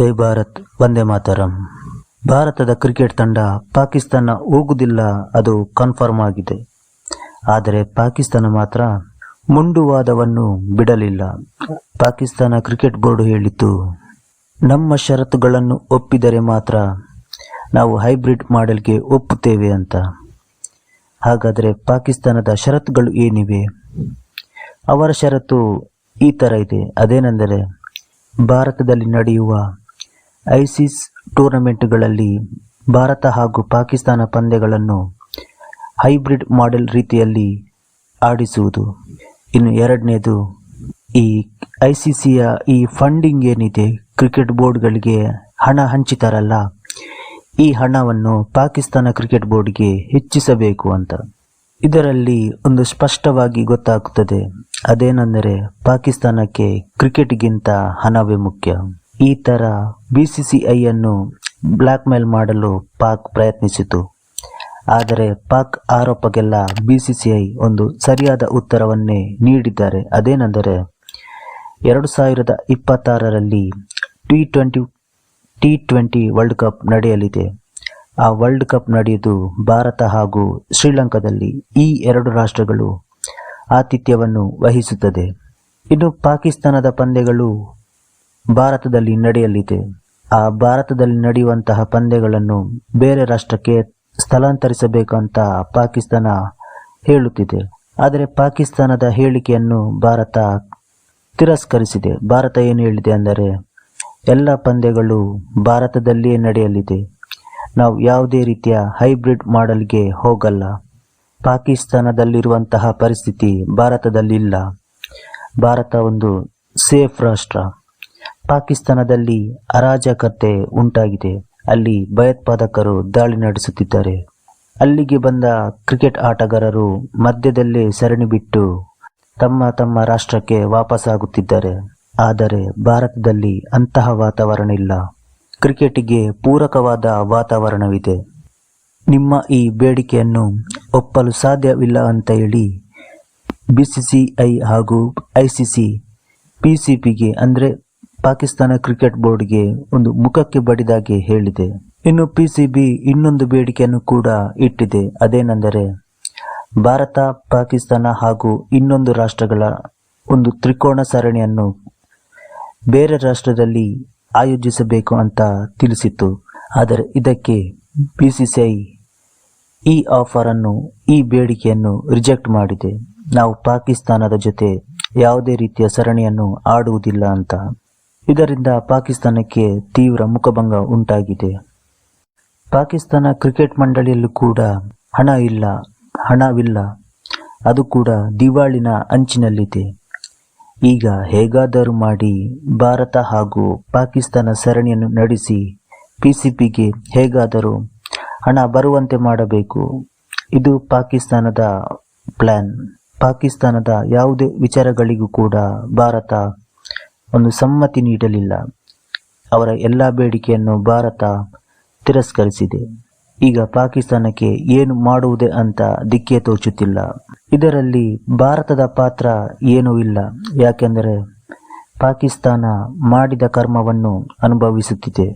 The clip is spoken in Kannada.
ಜೈ ಭಾರತ್, ವಂದೇ ಮಾತರಂ. ಭಾರತದ ಕ್ರಿಕೆಟ್ ತಂಡ ಪಾಕಿಸ್ತಾನ ಹೋಗುವುದಿಲ್ಲ, ಅದು ಕನ್ಫರ್ಮ್ ಆಗಿದೆ. ಆದರೆ ಪಾಕಿಸ್ತಾನ ಮಾತ್ರ ಮುಂಡುವಾದವನ್ನು ಬಿಡಲಿಲ್ಲ. ಪಾಕಿಸ್ತಾನ ಕ್ರಿಕೆಟ್ ಬೋರ್ಡ್ ಹೇಳಿತು, ನಮ್ಮ ಷರತ್ತುಗಳನ್ನು ಒಪ್ಪಿದರೆ ಮಾತ್ರ ನಾವು ಹೈಬ್ರಿಡ್ ಮಾಡೆಲ್ಗೆ ಒಪ್ಪುತ್ತೇವೆ ಅಂತ. ಹಾಗಾದರೆ ಪಾಕಿಸ್ತಾನದ ಷರತ್ತುಗಳು ಏನಿವೆ? ಅವರ ಷರತ್ತು ಈ ಥರ ಇದೆ. ಅದೇನೆಂದರೆ, ಭಾರತದಲ್ಲಿ ನಡೆಯುವ ಐಸಿಸ್ ಟೂರ್ನಮೆಂಟ್ಗಳಲ್ಲಿ ಭಾರತ ಹಾಗೂ ಪಾಕಿಸ್ತಾನ ಪಂದ್ಯಗಳನ್ನು ಹೈಬ್ರಿಡ್ ಮಾಡೆಲ್ ರೀತಿಯಲ್ಲಿ ಆಡಿಸುವುದು. ಇನ್ನು ಎರಡನೇದು, ಈ ಐಸಿಸಿಯ ಈ ಫಂಡಿಂಗ್ ಏನಿದೆ, ಕ್ರಿಕೆಟ್ ಬೋರ್ಡ್ಗಳಿಗೆ ಹಣ ಹಂಚಿತಾರಲ್ಲ, ಈ ಹಣವನ್ನು ಪಾಕಿಸ್ತಾನ ಕ್ರಿಕೆಟ್ ಬೋರ್ಡ್ಗೆ ಹೆಚ್ಚಿಸಬೇಕು ಅಂತ. ಇದರಲ್ಲಿ ಒಂದು ಸ್ಪಷ್ಟವಾಗಿ ಗೊತ್ತಾಗುತ್ತದೆ. ಅದೇನೆಂದರೆ, ಪಾಕಿಸ್ತಾನಕ್ಕೆ ಕ್ರಿಕೆಟ್ಗಿಂತ ಹಣವೇ ಮುಖ್ಯ. ಈ ಥರ ಬಿಸಿಸಿಐಯನ್ನು ಬ್ಲ್ಯಾಕ್ ಮೇಲ್ ಮಾಡಲು ಪಾಕ್ ಪ್ರಯತ್ನಿಸಿತು. ಆದರೆ ಪಾಕ್ ಆರೋಪಕ್ಕೆಲ್ಲ ಬಿಸಿಸಿಐ ಒಂದು ಸರಿಯಾದ ಉತ್ತರವನ್ನೇ ನೀಡಿದ್ದಾರೆ. ಅದೇನೆಂದರೆ, 2026ರಲ್ಲಿ ಟಿ20 ವರ್ಲ್ಡ್ ಕಪ್ ನಡೆಯಲಿದೆ. ಆ ವರ್ಲ್ಡ್ ಕಪ್ ನಡೆಯುವುದು ಭಾರತ ಹಾಗೂ ಶ್ರೀಲಂಕಾದಲ್ಲಿ. ಈ ಎರಡು ರಾಷ್ಟ್ರಗಳು ಆತಿಥ್ಯವನ್ನು ವಹಿಸುತ್ತದೆ. ಇನ್ನು ಪಾಕಿಸ್ತಾನದ ಪಂದ್ಯಗಳು ಭಾರತದಲ್ಲಿ ನಡೆಯಲಿದೆ. ಆ ಭಾರತದಲ್ಲಿ ನಡೆಯುವಂತಹ ಪಂದ್ಯಗಳನ್ನು ಬೇರೆ ರಾಷ್ಟ್ರಕ್ಕೆ ಸ್ಥಳಾಂತರಿಸಬೇಕಂತ ಪಾಕಿಸ್ತಾನ ಹೇಳುತ್ತಿದೆ. ಆದರೆ ಪಾಕಿಸ್ತಾನದ ಹೇಳಿಕೆಯನ್ನು ಭಾರತ ತಿರಸ್ಕರಿಸಿದೆ. ಭಾರತ ಏನು ಹೇಳಿದೆ ಅಂದರೆ, ಎಲ್ಲ ಪಂದ್ಯಗಳು ಭಾರತದಲ್ಲಿಯೇ ನಡೆಯಲಿದೆ, ನಾವು ಯಾವುದೇ ರೀತಿಯ ಹೈಬ್ರಿಡ್ ಮಾಡೆಲ್ಗೆ ಹೋಗಲ್ಲ. ಪಾಕಿಸ್ತಾನದಲ್ಲಿರುವಂತಹ ಪರಿಸ್ಥಿತಿ ಭಾರತದಲ್ಲಿಲ್ಲ. ಭಾರತ ಒಂದು ಸೇಫ್ ರಾಷ್ಟ್ರ. ಪಾಕಿಸ್ತಾನದಲ್ಲಿ ಅರಾಜಕತೆ ಉಂಟಾಗಿದೆ. ಅಲ್ಲಿ ಭಯೋತ್ಪಾದಕರು ದಾಳಿ ನಡೆಸುತ್ತಿದ್ದಾರೆ. ಅಲ್ಲಿಗೆ ಬಂದ ಕ್ರಿಕೆಟ್ ಆಟಗಾರರು ಮಧ್ಯದಲ್ಲೇ ಸರಣಿ ಬಿಟ್ಟು ತಮ್ಮ ರಾಷ್ಟ್ರಕ್ಕೆ ವಾಪಸ್ಸಾಗುತ್ತಿದ್ದಾರೆ. ಆದರೆ ಭಾರತದಲ್ಲಿ ಅಂತಹ ವಾತಾವರಣ ಇಲ್ಲ. ಕ್ರಿಕೆಟಿಗೆ ಪೂರಕವಾದ ವಾತಾವರಣವಿದೆ. ನಿಮ್ಮ ಈ ಬೇಡಿಕೆಯನ್ನು ಒಪ್ಪಲು ಸಾಧ್ಯವಿಲ್ಲ ಅಂತ ಹೇಳಿ ಬಿಸಿಸಿಐ ಹಾಗೂ ಐಸಿಸಿ ಪಿಸಿಬಿಗೆ ಅಂದರೆ ಪಾಕಿಸ್ತಾನ ಕ್ರಿಕೆಟ್ ಬೋರ್ಡ್ಗೆ ಒಂದು ಮುಖಕ್ಕೆ ಬಡಿದಾಗೆ ಹೇಳಿದೆ. ಇನ್ನು ಪಿಸಿಬಿ ಇನ್ನೊಂದು ಬೇಡಿಕೆಯನ್ನು ಕೂಡ ಇಟ್ಟಿದೆ. ಅದೇನೆಂದರೆ, ಭಾರತ, ಪಾಕಿಸ್ತಾನ ಹಾಗೂ ಇನ್ನೊಂದು ರಾಷ್ಟ್ರಗಳ ಒಂದು ತ್ರಿಕೋನ ಸರಣಿಯನ್ನು ಬೇರೆ ರಾಷ್ಟ್ರದಲ್ಲಿ ಆಯೋಜಿಸಬೇಕು ಅಂತ ತಿಳಿಸಿತ್ತು. ಆದರೆ ಇದಕ್ಕೆ ಬಿಸಿಸಿಐ ಈ ಆಫರನ್ನು, ಈ ಬೇಡಿಕೆಯನ್ನು ರಿಜೆಕ್ಟ್ ಮಾಡಿದೆ. ನಾವು ಪಾಕಿಸ್ತಾನದ ಜೊತೆ ಯಾವುದೇ ರೀತಿಯ ಸರಣಿಯನ್ನು ಆಡುವುದಿಲ್ಲ ಅಂತ. ಇದರಿಂದ ಪಾಕಿಸ್ತಾನಕ್ಕೆ ತೀವ್ರ ಮುಖಭಂಗ ಉಂಟಾಗಿದೆ. ಪಾಕಿಸ್ತಾನ ಕ್ರಿಕೆಟ್ ಮಂಡಳಿಯಲ್ಲೂ ಕೂಡ ಹಣವಿಲ್ಲ, ಅದು ಕೂಡ ದಿವಾಳಿನ ಅಂಚಿನಲ್ಲಿದೆ. ಈಗ ಹೇಗಾದರೂ ಮಾಡಿ ಭಾರತ ಹಾಗೂ ಪಾಕಿಸ್ತಾನ ಸರಣಿಯನ್ನು ನಡೆಸಿ ಪಿಸಿಬಿಗೆ ಹೇಗಾದರೂ ಹಣ ಬರುವಂತೆ ಮಾಡಬೇಕು. ಇದು ಪಾಕಿಸ್ತಾನದ ಪ್ಲಾನ್. ಪಾಕಿಸ್ತಾನದ ಯಾವುದೇ ವಿಚಾರಗಳಿಗೂ ಕೂಡ ಭಾರತ ಒಂದು ಸಮ್ಮತಿ ನೀಡಲಿಲ್ಲ. ಅವರ ಎಲ್ಲ ಬೇಡಿಕೆಯನ್ನು ಭಾರತ ತಿರಸ್ಕರಿಸಿದೆ. ಈಗ ಪಾಕಿಸ್ತಾನಕ್ಕೆ ಏನು ಮಾಡುವುದೇ ಅಂತ ದಿಕ್ಕೇ ತೋಚುತ್ತಿಲ್ಲ. ಇದರಲ್ಲಿ ಭಾರತದ ಪಾತ್ರ ಏನೂ ಇಲ್ಲ. ಯಾಕೆಂದರೆ ಪಾಕಿಸ್ತಾನ ಮಾಡಿದ ಕರ್ಮವನ್ನು ಅನುಭವಿಸುತ್ತಿದೆ.